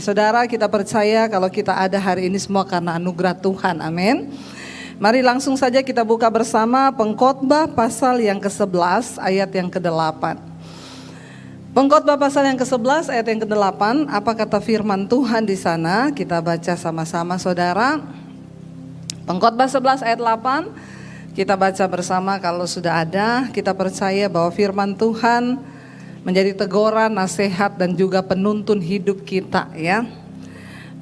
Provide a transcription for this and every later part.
Saudara, kita percaya kalau kita ada hari ini semua karena anugerah Tuhan, amin. Mari langsung saja kita buka bersama Pengkhotbah pasal yang ke-11 ayat yang ke-8. Pengkhotbah pasal yang ke-11 ayat yang ke-8, apa kata firman Tuhan di sana? Kita baca sama-sama saudara. Pengkhotbah 11 ayat 8, kita baca bersama kalau sudah ada. Kita percaya bahwa firman Tuhan menjadi teguran, nasihat dan juga penuntun hidup kita ya.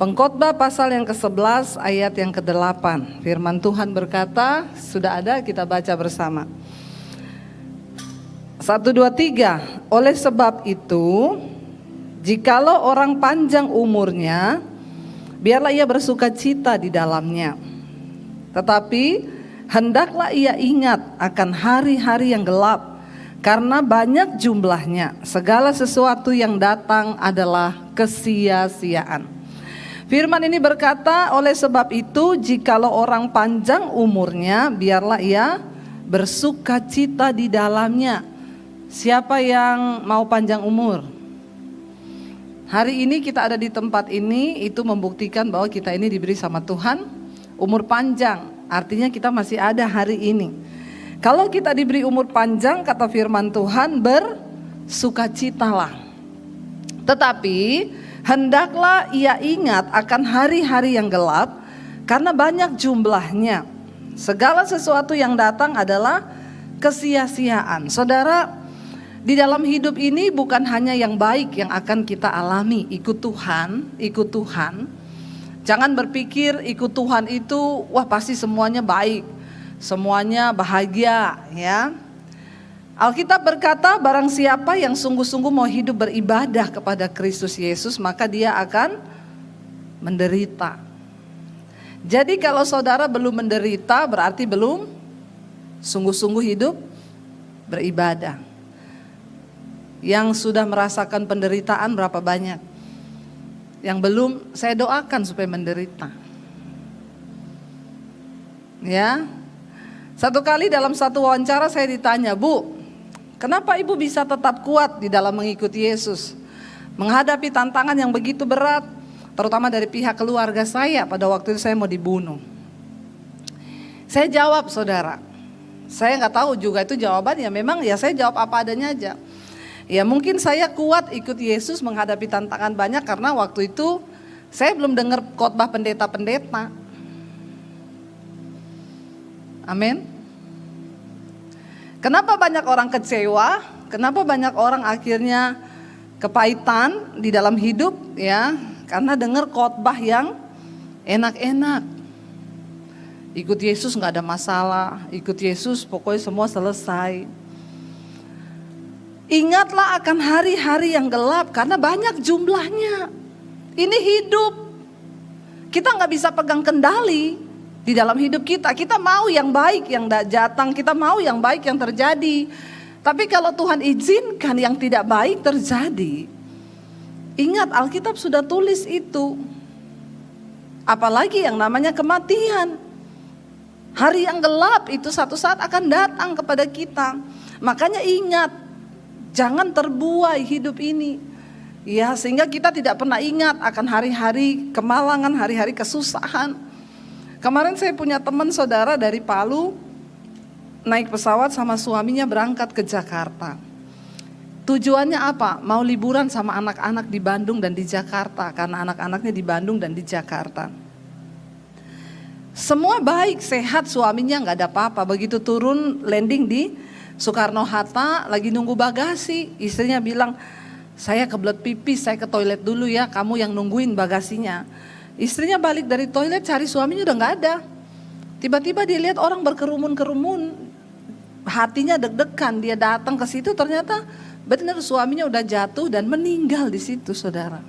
Pengkhotbah pasal yang ke-11 ayat yang ke-8. Firman Tuhan berkata, sudah ada, kita baca bersama. 1, 2, 3. Oleh sebab itu, jikalau orang panjang umurnya, biarlah ia bersuka cita di dalamnya. Tetapi hendaklah ia ingat akan hari-hari yang gelap, karena banyak jumlahnya. Segala sesuatu yang datang adalah kesia-siaan. Firman ini berkata, oleh sebab itu jikalau orang panjang umurnya, biarlah ia bersuka cita di dalamnya. Siapa yang mau panjang umur? Hari ini kita ada di tempat ini, itu membuktikan bahwa kita ini diberi sama Tuhan umur panjang. Artinya kita masih ada hari ini. Kalau kita diberi umur panjang, kata firman Tuhan, bersukacitalah. Tetapi hendaklah ia ingat akan hari-hari yang gelap, karena banyak jumlahnya. Segala sesuatu yang datang adalah kesia-siaan. Saudara, di dalam hidup ini bukan hanya yang baik yang akan kita alami. Ikut Tuhan, ikut Tuhan. Jangan berpikir ikut Tuhan itu, wah pasti semuanya baik, semuanya bahagia ya. Alkitab berkata, barang siapa yang sungguh-sungguh mau hidup beribadah kepada Kristus Yesus, maka dia akan menderita. Jadi kalau saudara belum menderita, berarti belum sungguh-sungguh hidup beribadah. Yang sudah merasakan penderitaan berapa banyak? Yang belum, saya doakan supaya menderita. Ya. Satu kali dalam satu wawancara saya ditanya, Bu, kenapa ibu bisa tetap kuat di dalam mengikuti Yesus? Menghadapi tantangan yang begitu berat, terutama dari pihak keluarga saya, pada waktu itu saya mau dibunuh. Saya jawab saudara, saya gak tahu juga itu jawabannya, memang ya saya jawab apa adanya aja. Ya mungkin saya kuat ikut Yesus menghadapi tantangan banyak karena waktu itu saya belum dengar khotbah pendeta-pendeta. Amin. Kenapa banyak orang kecewa? Kenapa banyak orang akhirnya kepahitan di dalam hidup ya? Karena dengar khotbah yang enak-enak. Ikut Yesus nggak ada masalah, ikut Yesus pokoknya semua selesai. Ingatlah akan hari-hari yang gelap karena banyak jumlahnya. Ini hidup. Kita nggak bisa pegang kendali di dalam hidup kita. Kita mau yang baik yang datang, kita mau yang baik yang terjadi. Tapi kalau Tuhan izinkan yang tidak baik terjadi, ingat Alkitab sudah tulis itu. Apalagi yang namanya kematian. Hari yang gelap itu satu saat akan datang kepada kita. Makanya ingat, jangan terbuai hidup ini. Ya, sehingga kita tidak pernah ingat akan hari-hari kemalangan, hari-hari kesusahan. Kemarin saya punya teman saudara dari Palu, naik pesawat sama suaminya berangkat ke Jakarta. Tujuannya apa? Mau liburan sama anak-anak di Bandung dan di Jakarta, karena anak-anaknya di Bandung dan di Jakarta. Semua baik, sehat, suaminya gak ada apa-apa. Begitu turun landing di Soekarno-Hatta, lagi nunggu bagasi, istrinya bilang, saya kebelet pipis, saya ke toilet dulu ya, kamu yang nungguin bagasinya. Istrinya balik dari toilet, cari suaminya udah gak ada. Tiba-tiba dia lihat orang berkerumun-kerumun, hatinya deg-degan, dia datang ke situ, ternyata benar suaminya udah jatuh dan meninggal di situ, saudara.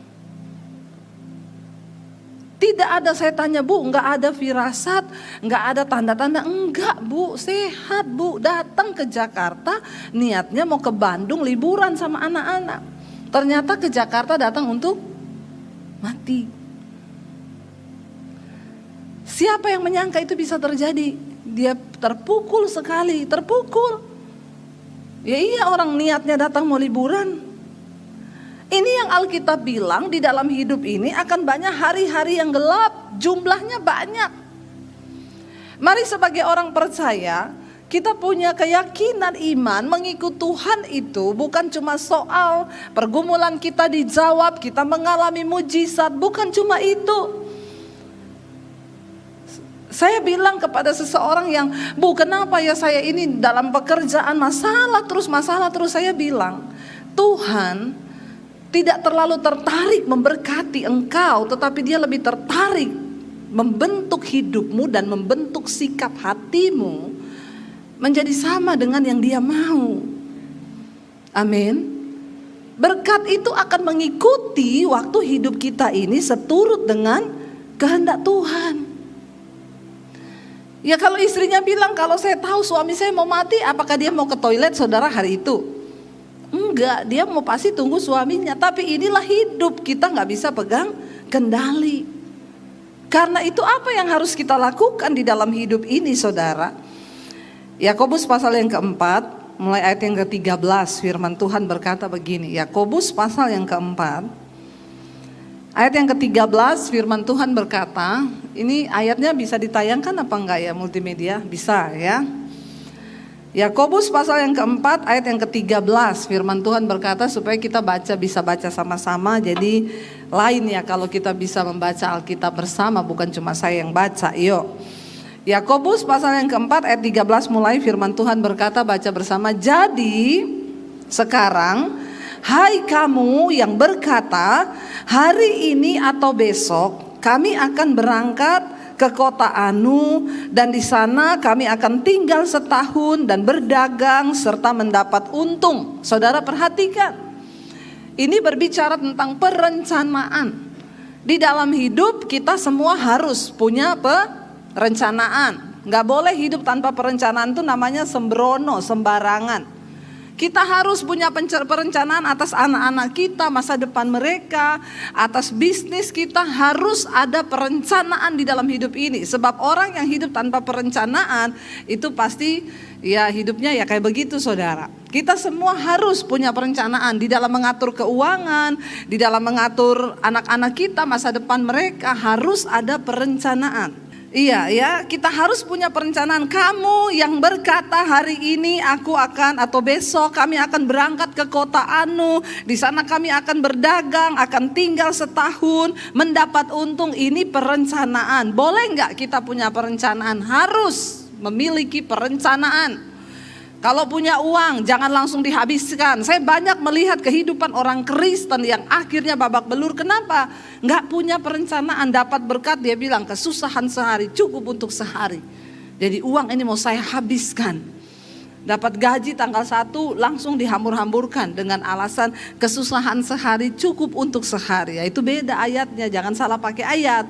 Tidak ada, saya tanya, Bu, enggak ada firasat, enggak ada tanda-tanda, enggak Bu, sehat Bu, datang ke Jakarta, niatnya mau ke Bandung liburan sama anak-anak. Ternyata ke Jakarta datang untuk mati. Siapa yang menyangka itu bisa terjadi? Dia terpukul sekali, terpukul. Ya iya, orang niatnya datang mau liburan. Ini yang Alkitab bilang, di dalam hidup ini akan banyak hari-hari yang gelap, jumlahnya banyak. Mari sebagai orang percaya, kita punya keyakinan iman mengikut Tuhan itu bukan cuma soal pergumulan kita dijawab, kita mengalami mujizat, bukan cuma itu. Saya bilang kepada seseorang yang, Bu, kenapa ya saya ini dalam pekerjaan masalah terus, saya bilang, Tuhan tidak terlalu tertarik memberkati engkau, tetapi dia lebih tertarik membentuk hidupmu dan membentuk sikap hatimu menjadi sama dengan yang dia mau. Amin. Berkat itu akan mengikuti waktu hidup kita ini seturut dengan kehendak Tuhan. Ya kalau istrinya bilang, kalau saya tahu suami saya mau mati, apakah dia mau ke toilet saudara hari itu? Enggak, dia mau pasti tunggu suaminya. Tapi inilah hidup, kita gak bisa pegang kendali. Karena itu apa yang harus kita lakukan di dalam hidup ini saudara? Yakobus pasal yang keempat, mulai ayat yang ke-13, firman Tuhan berkata begini. Yakobus pasal yang keempat, ayat yang ke-13, firman Tuhan berkata, ini ayatnya bisa ditayangkan apa enggak ya multimedia? Bisa ya. Yakobus pasal yang keempat ayat yang ke-13, firman Tuhan berkata supaya kita bisa baca sama-sama. Jadi lain ya kalau kita bisa membaca Alkitab bersama, bukan cuma saya yang baca. Yuk. Yakobus pasal yang keempat ayat 13 mulai, firman Tuhan berkata, baca bersama. Jadi sekarang hai kamu yang berkata, hari ini atau besok kami akan berangkat ke kota Anu, dan di sana kami akan tinggal setahun dan berdagang serta mendapat untung. Saudara perhatikan, ini berbicara tentang perencanaan. Di dalam hidup kita semua harus punya perencanaan. Gak boleh hidup tanpa perencanaan, itu namanya sembrono, sembarangan. Kita harus punya perencanaan atas anak-anak kita, masa depan mereka, atas bisnis kita, harus ada perencanaan di dalam hidup ini. Sebab orang yang hidup tanpa perencanaan itu pasti ya hidupnya ya kayak begitu saudara. Kita semua harus punya perencanaan di dalam mengatur keuangan, di dalam mengatur anak-anak kita, masa depan mereka, harus ada perencanaan. Iya ya, kita harus punya perencanaan. Kamu yang berkata hari ini aku akan atau besok kami akan berangkat ke kota Anu, di sana kami akan berdagang, akan tinggal setahun, mendapat untung. Ini perencanaan. Boleh nggak kita punya perencanaan? Harus memiliki perencanaan. Kalau punya uang jangan langsung dihabiskan. Saya banyak melihat kehidupan orang Kristen yang akhirnya babak belur. Kenapa? Nggak punya perencanaan. Dapat berkat dia bilang kesusahan sehari cukup untuk sehari. Jadi uang ini mau saya habiskan. Dapat gaji tanggal 1 langsung dihambur-hamburkan dengan alasan kesusahan sehari cukup untuk sehari. Ya, itu beda ayatnya, jangan salah pakai ayat.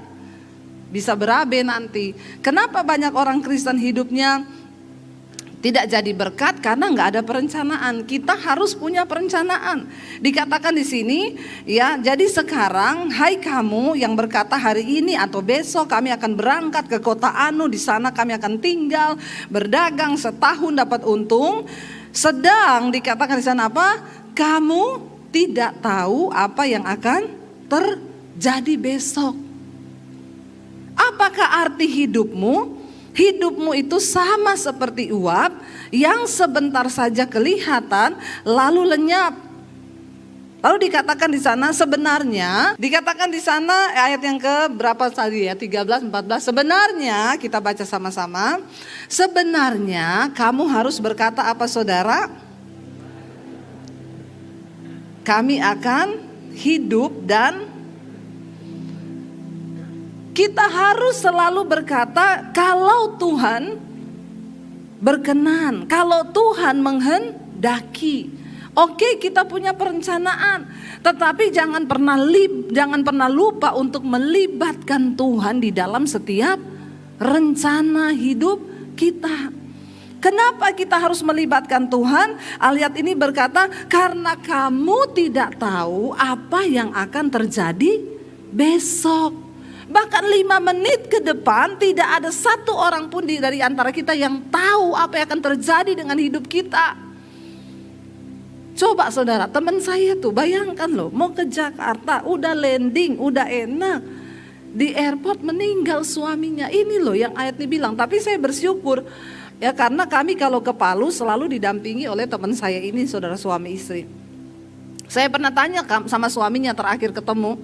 Bisa berabe nanti. Kenapa banyak orang Kristen hidupnya tidak jadi berkat? Karena nggak ada perencanaan. Kita harus punya perencanaan. Dikatakan di sini, ya, jadi sekarang hai kamu yang berkata hari ini atau besok kami akan berangkat ke kota Anu, di sana kami akan tinggal, berdagang setahun dapat untung. Sedang dikatakan di sana apa? Kamu tidak tahu apa yang akan terjadi besok. Apakah arti hidupmu? Hidupmu itu sama seperti uap yang sebentar saja kelihatan lalu lenyap. Lalu dikatakan di sana sebenarnya, dikatakan di sana ayat yang ke berapa tadi ya, 13, 14. Sebenarnya kita baca sama-sama. Sebenarnya kamu harus berkata apa saudara? Kami akan hidup dan kita harus selalu berkata kalau Tuhan berkenan, kalau Tuhan menghendaki. Oke, kita punya perencanaan, tetapi jangan pernah lupa untuk melibatkan Tuhan di dalam setiap rencana hidup kita. Kenapa kita harus melibatkan Tuhan? Ayat ini berkata, karena kamu tidak tahu apa yang akan terjadi besok. Bahkan 5 menit ke depan tidak ada satu orang pun dari antara kita yang tahu apa yang akan terjadi dengan hidup kita. Coba saudara, teman saya tuh bayangkan loh, mau ke Jakarta, udah landing, udah enak, di airport meninggal suaminya. Ini loh yang ayat ini bilang. Tapi saya bersyukur ya, karena kami kalau ke Palu selalu didampingi oleh teman saya ini, saudara, suami istri. Saya pernah tanya sama suaminya terakhir ketemu,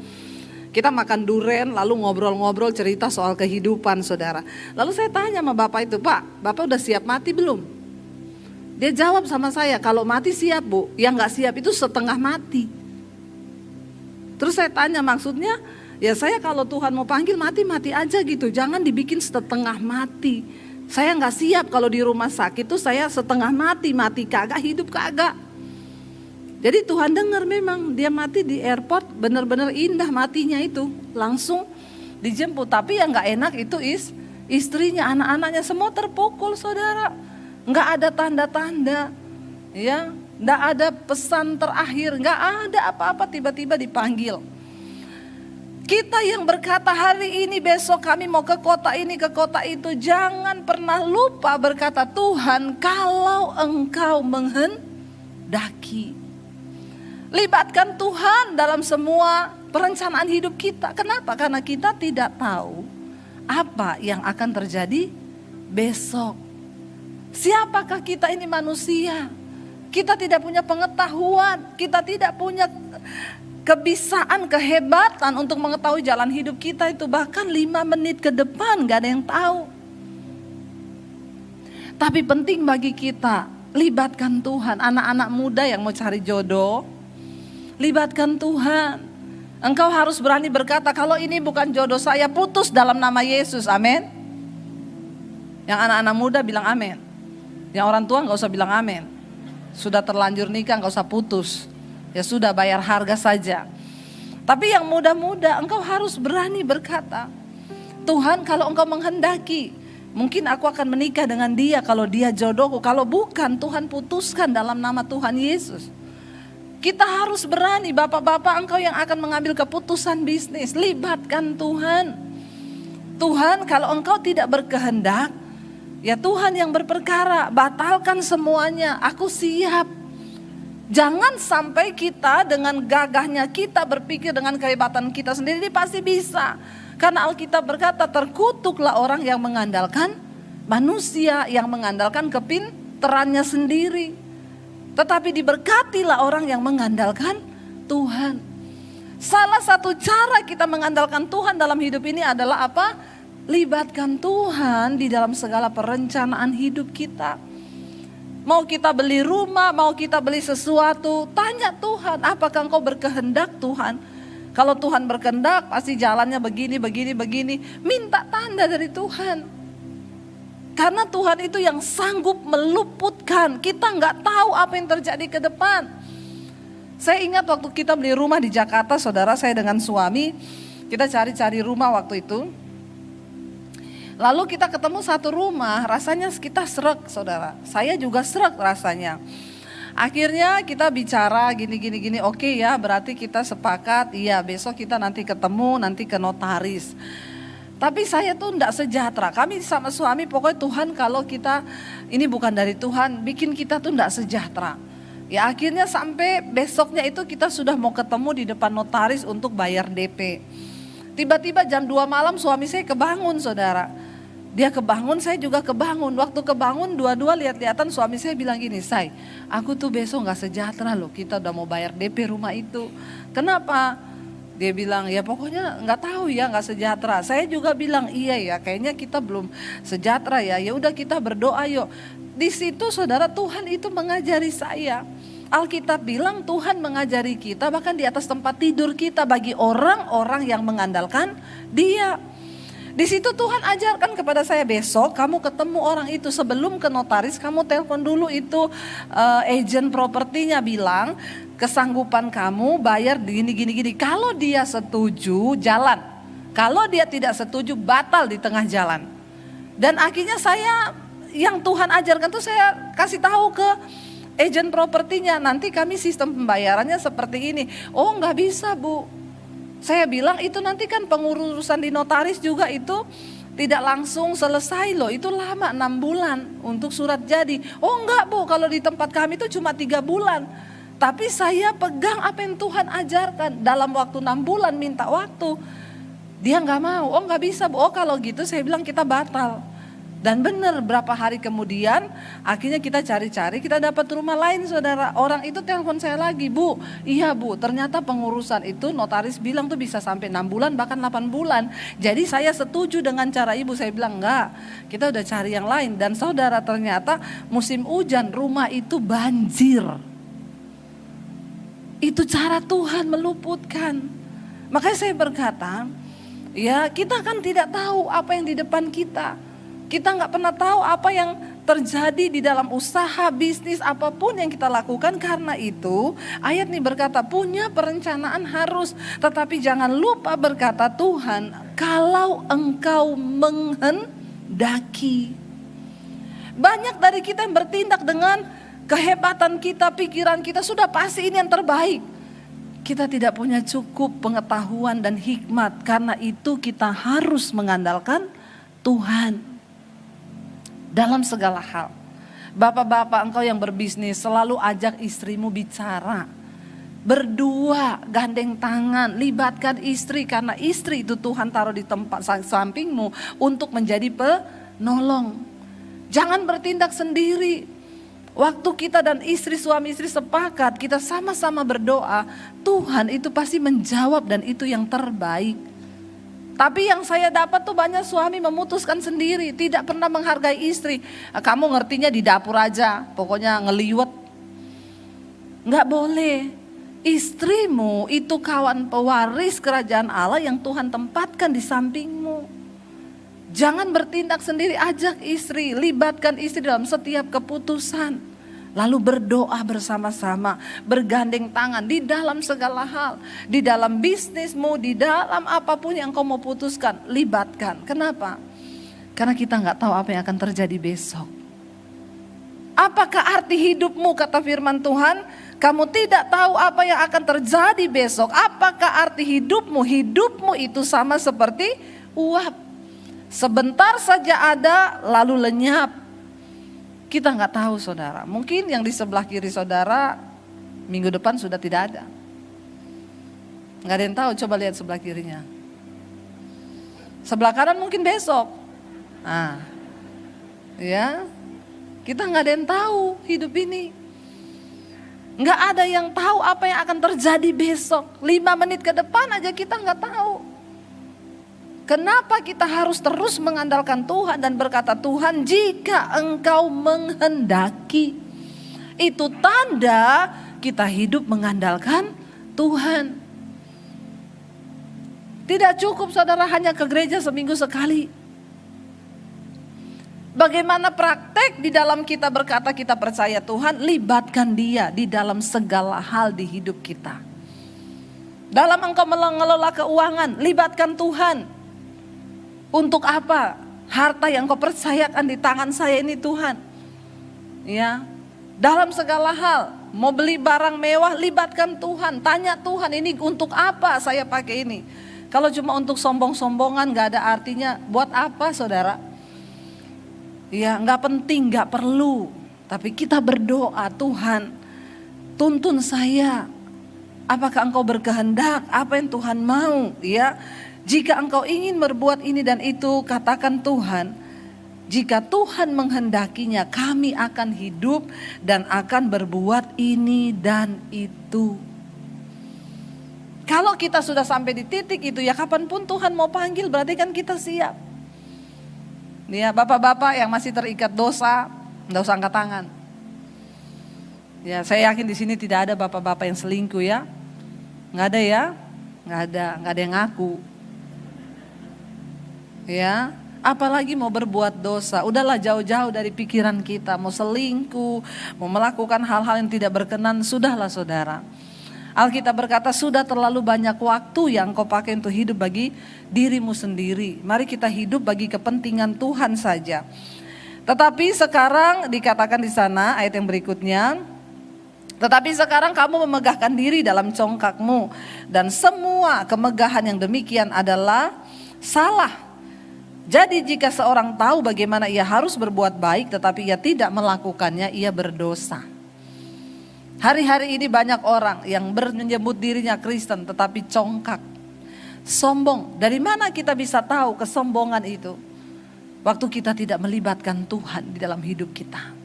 kita makan duren lalu ngobrol-ngobrol cerita soal kehidupan, saudara. Lalu saya tanya sama bapak itu, Pak, bapak udah siap mati belum? Dia jawab sama saya, kalau mati siap Bu, yang gak siap itu setengah mati. Terus saya tanya, maksudnya? Ya saya kalau Tuhan mau panggil mati-mati aja gitu, jangan dibikin setengah mati. Saya gak siap kalau di rumah sakit tuh saya setengah mati, mati kagak, hidup kagak. Jadi Tuhan dengar memang dia mati di airport, benar-benar indah matinya itu, langsung dijemput. Tapi yang gak enak itu istrinya, anak-anaknya semua terpukul, saudara. Gak ada tanda-tanda, ya, gak ada pesan terakhir, gak ada apa-apa, tiba-tiba dipanggil. Kita yang berkata hari ini besok kami mau ke kota ini ke kota itu, jangan pernah lupa berkata, Tuhan kalau Engkau menghendaki. Libatkan Tuhan dalam semua perencanaan hidup kita. Kenapa? Karena kita tidak tahu apa yang akan terjadi besok. Siapakah kita ini manusia? Kita tidak punya pengetahuan, kita tidak punya kebisaan, kehebatan untuk mengetahui jalan hidup kita itu bahkan 5 menit ke depan gak ada yang tahu. Tapi penting bagi kita, libatkan Tuhan. Anak-anak muda yang mau cari jodoh, libatkan Tuhan. Engkau harus berani berkata, kalau ini bukan jodoh saya, putus dalam nama Yesus, amin. Yang anak-anak muda bilang amin. Yang orang tua gak usah bilang amin. Sudah terlanjur nikah gak usah putus. Ya sudah, bayar harga saja. Tapi yang muda-muda, engkau harus berani berkata, Tuhan kalau Engkau menghendaki, mungkin aku akan menikah dengan dia kalau dia jodohku. Kalau bukan, Tuhan putuskan dalam nama Tuhan Yesus. Kita harus berani, bapak-bapak engkau yang akan mengambil keputusan bisnis, libatkan Tuhan. Tuhan kalau Engkau tidak berkehendak, ya Tuhan yang berperkara, batalkan semuanya, aku siap. Jangan sampai kita dengan gagahnya kita berpikir dengan kehebatan kita sendiri pasti bisa. Karena Alkitab berkata, terkutuklah orang yang mengandalkan manusia, yang mengandalkan kepintarannya sendiri. Tetapi diberkatilah orang yang mengandalkan Tuhan. Salah satu cara kita mengandalkan Tuhan dalam hidup ini adalah apa? Libatkan Tuhan di dalam segala perencanaan hidup kita. Mau kita beli rumah, mau kita beli sesuatu, tanya Tuhan, apakah Engkau berkehendak Tuhan? Kalau Tuhan berkehendak, pasti jalannya begini. Minta tanda dari Tuhan. Karena Tuhan itu yang sanggup meluputkan. Kita nggak tahu apa yang terjadi ke depan. Saya ingat waktu kita beli rumah di Jakarta, saudara, saya dengan suami, kita cari-cari rumah waktu itu. Lalu kita ketemu satu rumah, rasanya kita srek, saudara. Saya juga srek rasanya. Akhirnya kita bicara gini, oke ya, berarti kita sepakat, iya besok kita nanti ketemu, nanti ke notaris. Tapi saya tuh enggak sejahtera, kami sama suami pokoknya Tuhan kalau kita, ini bukan dari Tuhan, bikin kita tuh enggak sejahtera. Ya akhirnya sampai besoknya itu kita sudah mau ketemu di depan notaris untuk bayar DP. Tiba-tiba jam 2 malam suami saya kebangun, saudara. Dia kebangun, saya juga kebangun. Waktu kebangun dua-dua lihat-lihatan, suami saya bilang gini, Say, aku tuh besok gak sejahtera loh, kita udah mau bayar DP rumah itu. Kenapa? Dia bilang, ya pokoknya gak tahu ya, gak sejahtera. Saya juga bilang, iya ya, kayaknya kita belum sejahtera ya. Ya udah kita berdoa yuk. Di situ saudara, Tuhan itu mengajari saya. Alkitab bilang Tuhan mengajari kita bahkan di atas tempat tidur kita bagi orang-orang yang mengandalkan Dia. Di situ Tuhan ajarkan kepada saya, besok kamu ketemu orang itu sebelum ke notaris, kamu telepon dulu itu agent propertinya, bilang kesanggupan kamu bayar gini. Kalau dia setuju jalan, kalau dia tidak setuju batal di tengah jalan. Dan akhirnya saya yang Tuhan ajarkan tuh saya kasih tahu ke agent propertinya, nanti kami sistem pembayarannya seperti ini. Oh nggak bisa Bu. Saya bilang itu nanti kan pengurusan di notaris juga itu tidak langsung selesai loh, itu lama 6 bulan untuk surat jadi. Oh enggak Bu, kalau di tempat kami itu cuma 3 bulan. Tapi saya pegang apa yang Tuhan ajarkan. Dalam waktu 6 bulan minta waktu. Dia gak mau, oh gak bisa Bu. Oh kalau gitu saya bilang kita batal. Dan benar berapa hari kemudian akhirnya kita cari-cari, kita dapat rumah lain saudara. Orang itu telepon saya lagi, Bu, iya Bu, ternyata pengurusan itu notaris bilang tuh bisa sampai 6 bulan bahkan 8 bulan. Jadi saya setuju dengan cara ibu. Saya bilang enggak, kita udah cari yang lain. Dan saudara ternyata musim hujan rumah itu banjir. Itu cara Tuhan meluputkan. Makanya saya berkata, ya kita kan tidak tahu apa yang di depan kita. Kita nggak pernah tahu apa yang terjadi di dalam usaha, bisnis, apapun yang kita lakukan. Karena itu ayat ini berkata punya perencanaan harus. Tetapi jangan lupa berkata Tuhan, kalau engkau menghendaki. Banyak dari kita yang bertindak dengan kehebatan kita, pikiran kita, sudah pasti ini yang terbaik. Kita tidak punya cukup pengetahuan dan hikmat. Karena itu kita harus mengandalkan Tuhan. Dalam segala hal. Bapak-bapak engkau yang berbisnis selalu ajak istrimu bicara. Berdua, gandeng tangan, libatkan istri. Karena istri itu Tuhan taruh di tempat sampingmu untuk menjadi penolong. Jangan bertindak sendiri. Waktu kita dan istri, suami istri sepakat, kita sama-sama berdoa, Tuhan itu pasti menjawab dan itu yang terbaik. Tapi yang saya dapat tuh banyak suami memutuskan sendiri, tidak pernah menghargai istri. Kamu ngertinya di dapur aja, pokoknya ngeliwet. Nggak boleh. Istrimu itu kawan pewaris kerajaan Allah yang Tuhan tempatkan di sampingmu. Jangan bertindak sendiri, ajak istri, libatkan istri dalam setiap keputusan. Lalu berdoa bersama-sama, bergandeng tangan di dalam segala hal. Di dalam bisnismu, di dalam apapun yang kau mau putuskan, libatkan. Kenapa? Karena kita nggak tahu apa yang akan terjadi besok. Apakah arti hidupmu, kata firman Tuhan? Kamu tidak tahu apa yang akan terjadi besok. Apakah arti hidupmu? Hidupmu itu sama seperti uap. Sebentar saja ada, lalu lenyap. Kita nggak tahu saudara, mungkin yang di sebelah kiri saudara minggu depan sudah tidak ada. Nggak ada yang tahu, coba lihat sebelah kirinya. Sebelah kanan mungkin besok. Nah, ya, kita nggak ada yang tahu hidup ini. Nggak ada yang tahu apa yang akan terjadi besok. 5 menit ke depan aja kita nggak tahu. Kenapa kita harus terus mengandalkan Tuhan dan berkata Tuhan jika engkau menghendaki. Itu tanda kita hidup mengandalkan Tuhan. Tidak cukup saudara hanya ke gereja seminggu sekali. Bagaimana praktek di dalam kita berkata kita percaya Tuhan, libatkan Dia di dalam segala hal di hidup kita. Dalam engkau mengelola keuangan, libatkan Tuhan. Untuk apa? Harta yang kau percayakan di tangan saya ini Tuhan. Ya. Dalam segala hal, mau beli barang mewah, libatkan Tuhan. Tanya Tuhan, ini untuk apa saya pakai ini? Kalau cuma untuk sombong-sombongan gak ada artinya. Buat apa saudara? Ya gak penting, gak perlu. Tapi kita berdoa, Tuhan tuntun saya. Apakah engkau berkehendak? Apa yang Tuhan mau? Ya. Jika engkau ingin berbuat ini dan itu, katakan Tuhan, jika Tuhan menghendakinya, kami akan hidup dan akan berbuat ini dan itu. Kalau kita sudah sampai di titik itu, ya kapanpun Tuhan mau panggil, berarti kan kita siap. Ya, bapak-bapak yang masih terikat dosa, enggak usah angkat tangan. Ya, saya yakin di sini tidak ada bapak-bapak yang selingkuh ya. Enggak ada ya? Enggak ada yang ngaku. Ya, apalagi mau berbuat dosa. Udahlah jauh-jauh dari pikiran kita. Mau selingkuh, mau melakukan hal-hal yang tidak berkenan, sudahlah saudara. Alkitab berkata sudah terlalu banyak waktu yang kau pakai untuk hidup bagi dirimu sendiri. Mari kita hidup bagi kepentingan Tuhan saja. Tetapi sekarang dikatakan di sana ayat yang berikutnya. Tetapi sekarang kamu memegahkan diri dalam congkakmu. Dan semua kemegahan yang demikian adalah salah. Jadi jika seorang tahu bagaimana ia harus berbuat baik tetapi ia tidak melakukannya, ia berdosa. Hari-hari ini banyak orang yang menyebut dirinya Kristen tetapi congkak, sombong. Dari mana kita bisa tahu kesombongan itu? Waktu kita tidak melibatkan Tuhan di dalam hidup kita.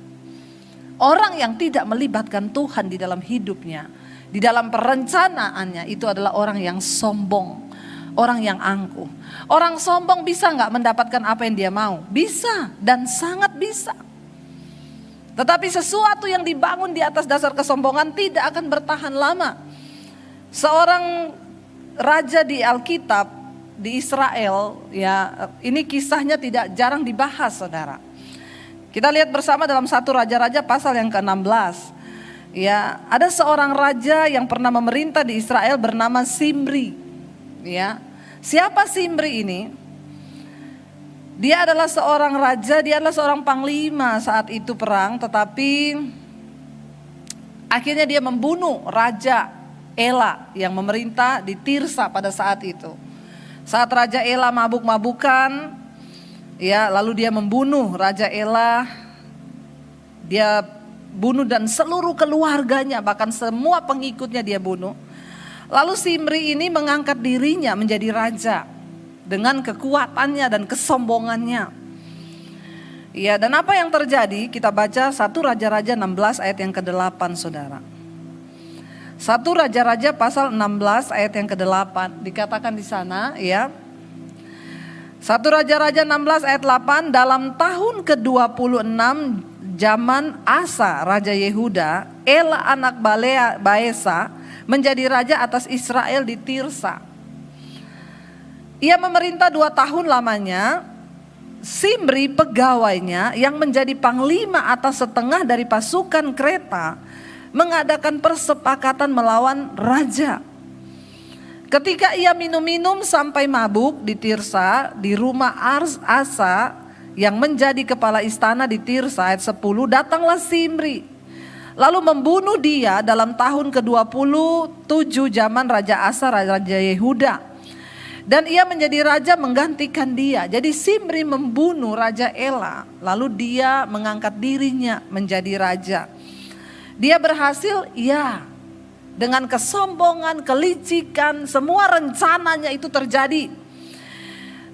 Orang yang tidak melibatkan Tuhan di dalam hidupnya, di dalam perencanaannya, itu adalah orang yang sombong, orang yang angkuh. Orang sombong bisa gak mendapatkan apa yang dia mau? Bisa, dan sangat bisa. Tetapi sesuatu yang dibangun di atas dasar kesombongan tidak akan bertahan lama. Seorang raja di Alkitab, di Israel, ya, ini kisahnya tidak jarang dibahas, saudara. Kita lihat bersama dalam 1 Raja-Raja pasal yang ke-16. Ya, ada seorang raja yang pernah memerintah di Israel bernama Simri. Ya, siapa Simri ini? Dia adalah seorang raja, dia adalah seorang panglima saat itu perang, tetapi akhirnya dia membunuh Raja Ela yang memerintah di Tirsa pada saat itu. Saat Raja Ela mabuk-mabukan, ya, lalu dia membunuh Raja Ela. Dia bunuh dan seluruh keluarganya, bahkan semua pengikutnya dia bunuh. Lalu Simri ini mengangkat dirinya menjadi raja dengan kekuatannya dan kesombongannya. Ya, dan apa yang terjadi? Kita baca 1 Raja-Raja 16 ayat yang ke-8, saudara. 1 Raja-Raja pasal 16 ayat yang ke-8 dikatakan di sana, ya. 1 Raja-Raja 16 ayat 8, dalam tahun ke-26 zaman Asa Raja Yehuda, Ela anak Baesa menjadi raja atas Israel di Tirsa. Ia memerintah 2 tahun lamanya. Simri pegawainya yang menjadi panglima atas setengah dari pasukan kereta mengadakan persepakatan melawan raja. Ketika ia minum-minum sampai mabuk di Tirsa, di rumah Asa yang menjadi kepala istana di Tirsa, ayat 10, datanglah Simri lalu membunuh dia dalam tahun ke-27 zaman Raja Asa Raja Yehuda. Dan ia menjadi raja menggantikan dia. Jadi Simri membunuh Raja Ela, lalu dia mengangkat dirinya menjadi raja. Dia berhasil, ya, dengan kesombongan, kelicikan, semua rencananya itu terjadi.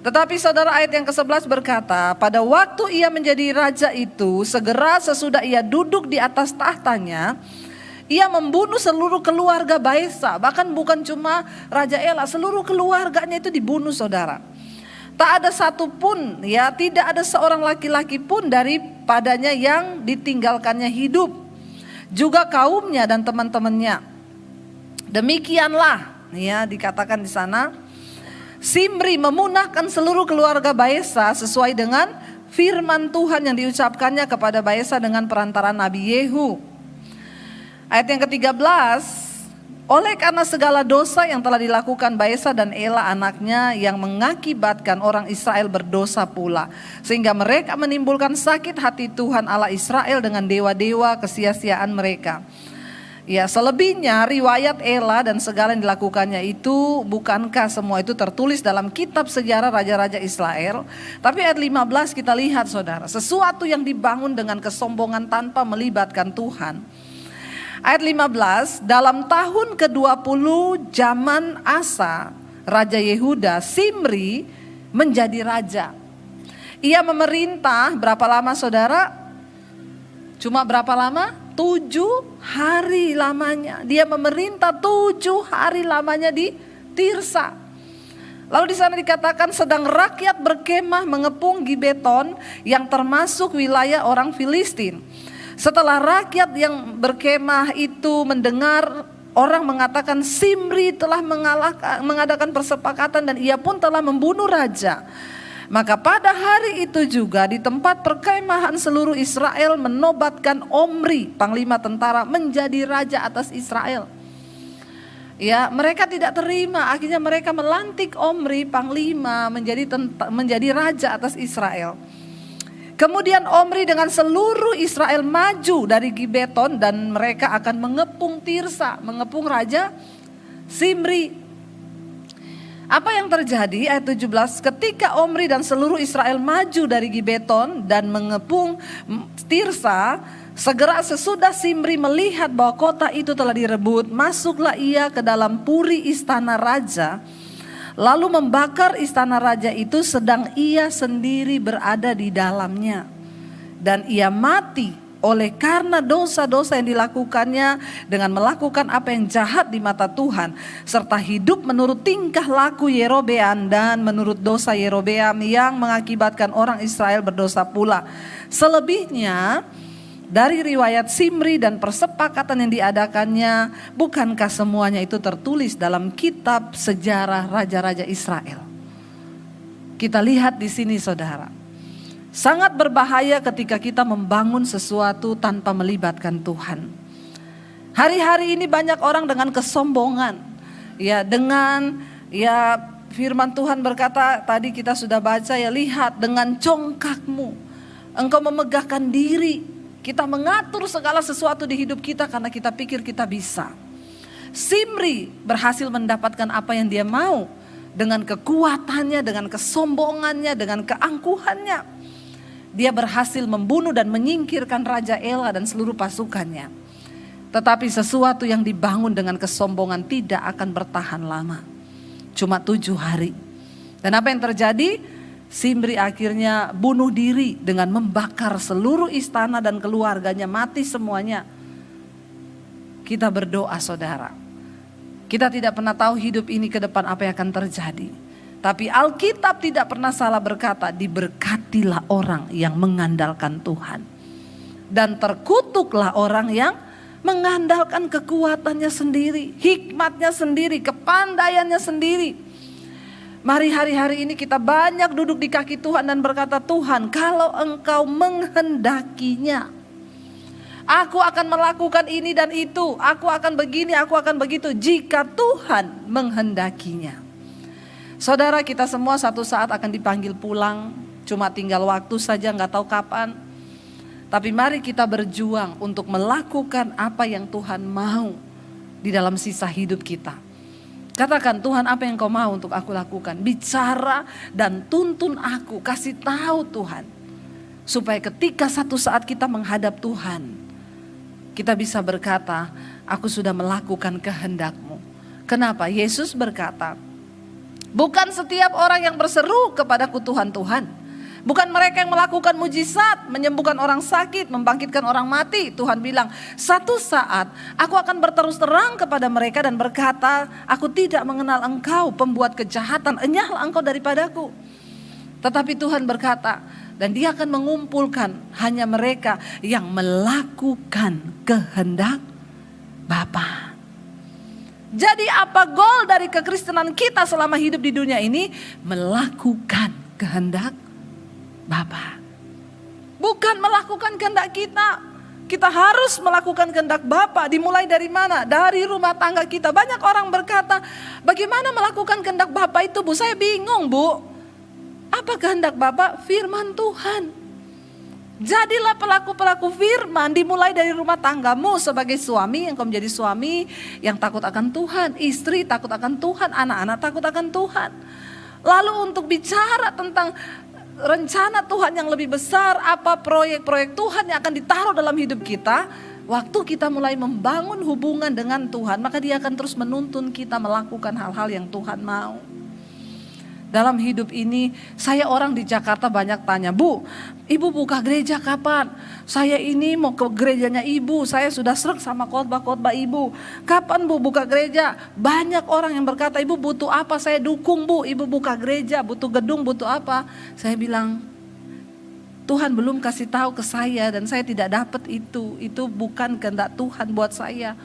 Tetapi saudara, ayat yang ke-11 berkata, pada waktu ia menjadi raja itu, segera sesudah ia duduk di atas tahtanya, ia membunuh seluruh keluarga Baesa. Bahkan bukan cuma Raja Ela, seluruh keluarganya itu dibunuh, saudara. Tak ada satupun, ya, tidak ada seorang laki-laki pun daripadanya yang ditinggalkannya hidup. Juga kaumnya dan teman-temannya. Demikianlah, ya, dikatakan di sana, Simri memunahkan seluruh keluarga Baesa sesuai dengan firman Tuhan yang diucapkannya kepada Baesa dengan perantaraan Nabi Yehu. Ayat yang ke-13, oleh karena segala dosa yang telah dilakukan Baesa dan Ela anaknya yang mengakibatkan orang Israel berdosa pula, sehingga mereka menimbulkan sakit hati Tuhan Allah Israel dengan dewa-dewa kesia-siaan mereka. Ya, selebihnya riwayat Ela dan segala yang dilakukannya itu, bukankah semua itu tertulis dalam kitab sejarah raja-raja Israel? Tapi ayat 15 kita lihat, saudara, sesuatu yang dibangun dengan kesombongan tanpa melibatkan Tuhan. Ayat 15, dalam tahun ke-20 zaman Asa, Raja Yehuda, Simri menjadi raja. Ia memerintah berapa lama, saudara? Cuma berapa lama? 7 hari lamanya. Dia memerintah 7 hari lamanya di Tirsa. Lalu di sana dikatakan sedang rakyat berkemah mengepung Gibeton yang termasuk wilayah orang Filistin. Setelah rakyat yang berkemah itu mendengar orang mengatakan Simri telah mengadakan persepakatan dan ia pun telah membunuh raja. Maka pada hari itu juga di tempat perkemahan seluruh Israel menobatkan Omri, panglima tentara, menjadi raja atas Israel. Ya, mereka tidak terima, akhirnya mereka melantik Omri, panglima, menjadi raja atas Israel. Kemudian Omri dengan seluruh Israel maju dari Gibeton dan mereka akan mengepung Tirsa, mengepung Raja Simri. Apa yang terjadi? Ayat 17, ketika Omri dan seluruh Israel maju dari Gibeton dan mengepung Tirsa, Segera sesudah Simri melihat bahwa kota itu telah direbut, masuklah ia ke dalam puri istana raja, lalu membakar istana raja itu sedang ia sendiri berada di dalamnya. Dan ia mati oleh karena dosa-dosa yang dilakukannya dengan melakukan apa yang jahat di mata Tuhan, serta hidup menurut tingkah laku Yerobeam dan menurut dosa Yerobeam yang mengakibatkan orang Israel berdosa pula. Selebihnya dari riwayat Simri dan persepakatan yang diadakannya, bukankah semuanya itu tertulis dalam kitab sejarah raja-raja Israel? Kita lihat di sini saudara, sangat berbahaya ketika kita membangun sesuatu tanpa melibatkan Tuhan. Hari-hari ini banyak orang dengan kesombongan, firman Tuhan berkata, tadi kita sudah baca ya, lihat dengan congkakmu engkau memegahkan diri. Kita mengatur segala sesuatu di hidup kita karena kita pikir kita bisa. Simri berhasil mendapatkan apa yang dia mau dengan kekuatannya, dengan kesombongannya, dengan keangkuhannya. Dia berhasil membunuh dan menyingkirkan Raja Ela dan seluruh pasukannya. Tetapi sesuatu yang dibangun dengan kesombongan tidak akan bertahan lama. Cuma 7 hari. Dan apa yang terjadi? Simri akhirnya bunuh diri dengan membakar seluruh istana dan keluarganya, mati semuanya. Kita berdoa saudara. Kita tidak pernah tahu hidup ini ke depan apa yang akan terjadi. Tapi Alkitab tidak pernah salah berkata, diberkatilah orang yang mengandalkan Tuhan. Dan terkutuklah orang yang mengandalkan kekuatannya sendiri, hikmatnya sendiri, kepandaiannya sendiri. Mari hari-hari ini kita banyak duduk di kaki Tuhan dan berkata, Tuhan kalau engkau menghendakinya, aku akan melakukan ini dan itu, aku akan begini, aku akan begitu, jika Tuhan menghendakinya. Saudara, kita semua satu saat akan dipanggil pulang, cuma tinggal waktu saja, gak tahu kapan. Tapi mari kita berjuang untuk melakukan apa yang Tuhan mau di dalam sisa hidup kita. Katakan, Tuhan apa yang kau mau untuk aku lakukan? Bicara dan tuntun aku, kasih tahu Tuhan. Supaya ketika satu saat kita menghadap Tuhan, kita bisa berkata, aku sudah melakukan kehendak-Mu. Kenapa? Yesus berkata, bukan setiap orang yang berseru kepadaku Tuhan, Tuhan. Bukan mereka yang melakukan mujizat, menyembuhkan orang sakit, membangkitkan orang mati. Tuhan bilang, satu saat aku akan berterus terang kepada mereka dan berkata, aku tidak mengenal engkau, pembuat kejahatan, enyahlah engkau daripadaku. Tetapi Tuhan berkata, dan dia akan mengumpulkan hanya mereka yang melakukan kehendak Bapa. Jadi apa goal dari kekristenan kita selama hidup di dunia ini? Melakukan kehendak Bapa. Bukan melakukan kehendak kita. Kita harus melakukan kehendak Bapa. Dimulai dari mana? Dari rumah tangga kita. Banyak orang berkata, bagaimana melakukan kehendak Bapa itu, Bu? Saya bingung, Bu. Apa kehendak Bapa? Firman Tuhan. Jadilah pelaku-pelaku firman, dimulai dari rumah tanggamu sebagai suami, yang kau menjadi suami yang takut akan Tuhan, istri takut akan Tuhan, anak-anak takut akan Tuhan. Lalu untuk bicara tentang rencana Tuhan yang lebih besar, apa proyek-proyek Tuhan yang akan ditaruh dalam hidup kita, waktu kita mulai membangun hubungan dengan Tuhan, maka Dia akan terus menuntun kita melakukan hal-hal yang Tuhan mau. Dalam hidup ini, saya orang di Jakarta banyak tanya, Bu, Ibu buka gereja kapan? Saya ini mau ke gerejanya Ibu, saya sudah sreg sama khotbah-khotbah Ibu. Kapan Bu buka gereja? Banyak orang yang berkata, Ibu butuh apa? Saya dukung Bu, Ibu buka gereja, butuh gedung, butuh apa? Saya bilang, Tuhan belum kasih tahu ke saya dan saya tidak dapat itu. Itu bukan kehendak Tuhan buat saya.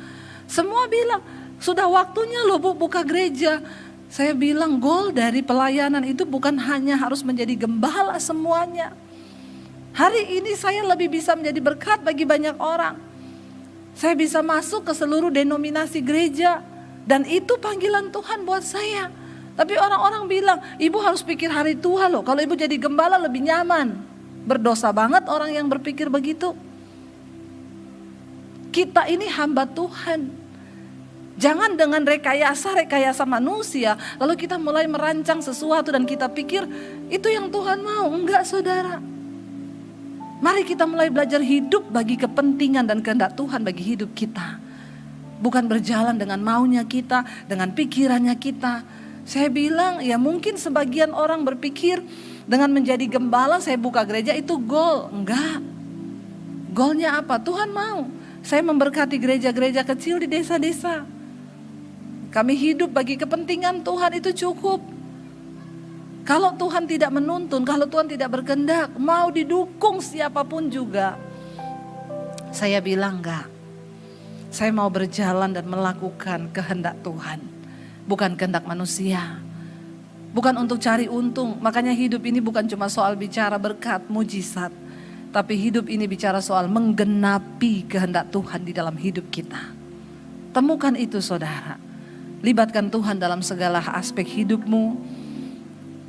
Semua bilang, sudah waktunya loh Bu buka gereja. Saya bilang goal dari pelayanan itu bukan hanya harus menjadi gembala semuanya. Hari ini saya lebih bisa menjadi berkat bagi banyak orang. Saya bisa masuk ke seluruh denominasi gereja. Dan itu panggilan Tuhan buat saya. Tapi orang-orang bilang, Ibu harus pikir hari tua loh. Kalau Ibu jadi gembala lebih nyaman. Berdosa banget orang yang berpikir begitu. Kita ini hamba Tuhan. Jangan dengan rekayasa manusia, lalu kita mulai merancang sesuatu dan kita pikir itu yang Tuhan mau. Enggak saudara. Mari kita mulai belajar hidup bagi kepentingan dan kehendak Tuhan bagi hidup kita. Bukan berjalan dengan maunya kita, dengan pikirannya kita. Saya bilang ya mungkin sebagian orang berpikir dengan menjadi gembala saya buka gereja itu goal. Enggak. Goalnya apa? Tuhan mau saya memberkati gereja-gereja kecil di desa-desa. Kami hidup bagi kepentingan Tuhan, itu cukup. Kalau Tuhan tidak menuntun, kalau Tuhan tidak berkehendak, mau didukung siapapun juga, saya bilang enggak. Saya mau berjalan dan melakukan kehendak Tuhan, bukan kehendak manusia. Bukan untuk cari untung. Makanya hidup ini bukan cuma soal bicara berkat, mujizat, tapi hidup ini bicara soal menggenapi kehendak Tuhan di dalam hidup kita. Temukan itu saudara. Libatkan Tuhan dalam segala aspek hidupmu.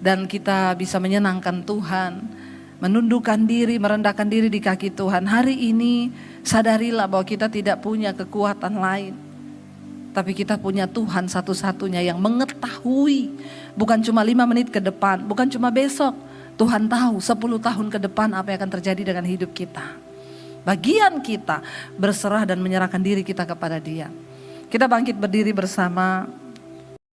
Dan kita bisa menyenangkan Tuhan, menundukkan diri, merendahkan diri di kaki Tuhan. Hari ini sadarilah bahwa kita tidak punya kekuatan lain, tapi kita punya Tuhan satu-satunya yang mengetahui. Bukan cuma 5 menit ke depan, bukan cuma besok. Tuhan tahu 10 tahun ke depan apa yang akan terjadi dengan hidup kita. Bagian kita berserah dan menyerahkan diri kita kepada Dia. Kita bangkit berdiri bersama.